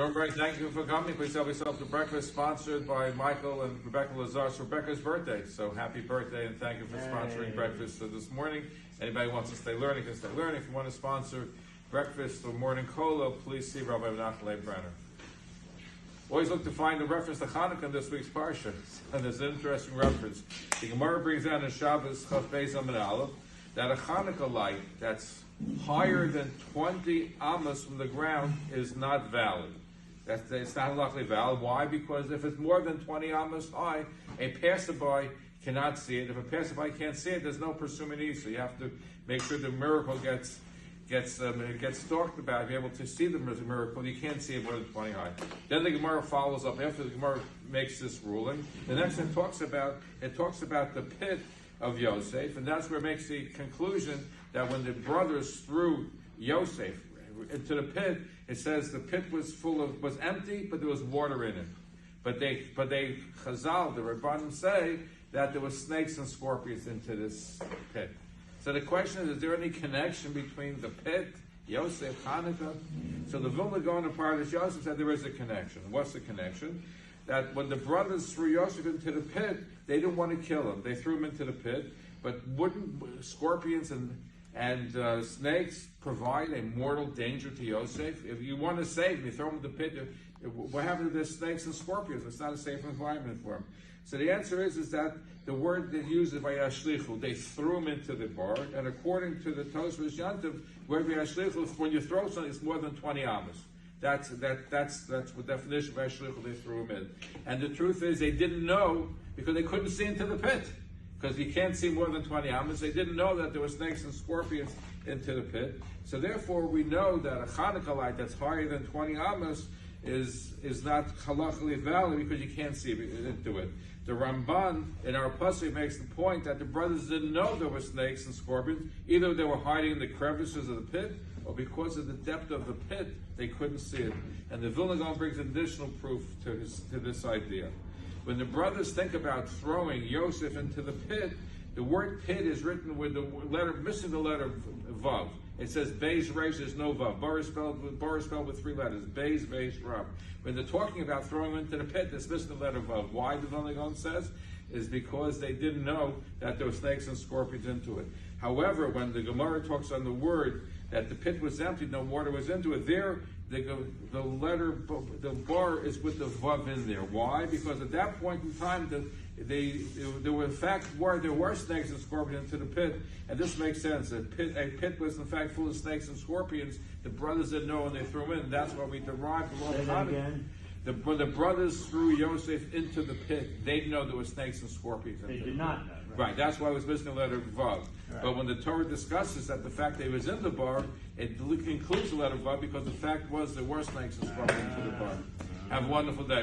John Frank, thank you for coming. Please help yourself to breakfast sponsored by Michael and Rebecca Lazar. It's Rebecca's birthday, so happy birthday and thank you for sponsoring breakfast this morning. Anybody who wants to stay learning can stay learning. If you want to sponsor breakfast or morning cola, please see Rabbi Brenner. Always look to find a reference to Chanukah in this week's parsha, and there's an interesting reference. The Gemara brings down in Shabbos Chaf Beis Amud Aleph that a Chanukah light that's higher than 20 amos from the ground is not valid. It's not luckily valid. Why? Because if it's more than 20 amos high, a passerby cannot see it. If a passerby can't see it, there's no pursuing so you have to make sure the miracle gets talked about, be able to see the miracle. You can't see it more than 20 high. Then the Gemara follows up after the Gemara makes this ruling. The next thing it talks about the pit of Yosef, and that's where it makes the conclusion that when the brothers threw Yosef into the pit, it says the pit was empty, but there was water in it. But they Chazal, the Rabbanim say that there were snakes and scorpions into this pit. So the question is there any connection between the pit, Yosef, Chanukah? So the Vilna Gaon and Pardes Yosef said there is a connection. What's the connection? That when the brothers threw Yosef into the pit, they didn't want to kill him. They threw him into the pit, but wouldn't scorpions and snakes provide a mortal danger to Yosef? If you want to save him, you throw him in the pit. What happened to the snakes and scorpions? It's not a safe environment for him. So the answer is that the word that uses by Yashlichu, they threw him into the bar, and according to the Tosfos Yantiv, word by Yashlichu, when you throw something, it's more than 20 amos. That's the definition of Yashlichu, they threw him in. And the truth is, they didn't know, because they couldn't see into the pit. Because you can't see more than 20 amos. They didn't know that there were snakes and scorpions into the pit. So therefore, we know that a Chanukah light that's higher than 20 amos is not halachically valid because you can't see into it. The Ramban in our pasuk makes the point that the brothers didn't know there were snakes and scorpions. Either they were hiding in the crevices of the pit, or because of the depth of the pit, they couldn't see it. And the Vilna Gaon brings additional proof to this idea. When the brothers think about throwing Yosef into the pit, the word pit is written with the letter, missing the letter Vav. It says Beis Reish, there's no Vav. Bar is spelled with 3 letters. Beis, Beis, Rav. When they're talking about throwing him into the pit, it's missing the letter Vav. Why, the Vilna Gaon says, is because they didn't know that there were snakes and scorpions into it. However, when the Gemara talks on the word that the pit was empty, no water was into it, there the bar is with the Vav in there. Why? Because at that point in time, there were in fact there were snakes and scorpions into the pit, and this makes sense. A pit was in fact full of snakes and scorpions. The brothers didn't know, and they threw him in. And that's why we derive the law of Chanukah. When the brothers threw Yosef into the pit, they didn't know there were snakes and scorpions. They did not know. Right, that's why it was missing the letter Vav. Right. But when the Torah discusses that the fact that he was in the bar, it includes the letter Vav because the fact was there were snakes and scorpions into the bar. Have a wonderful day.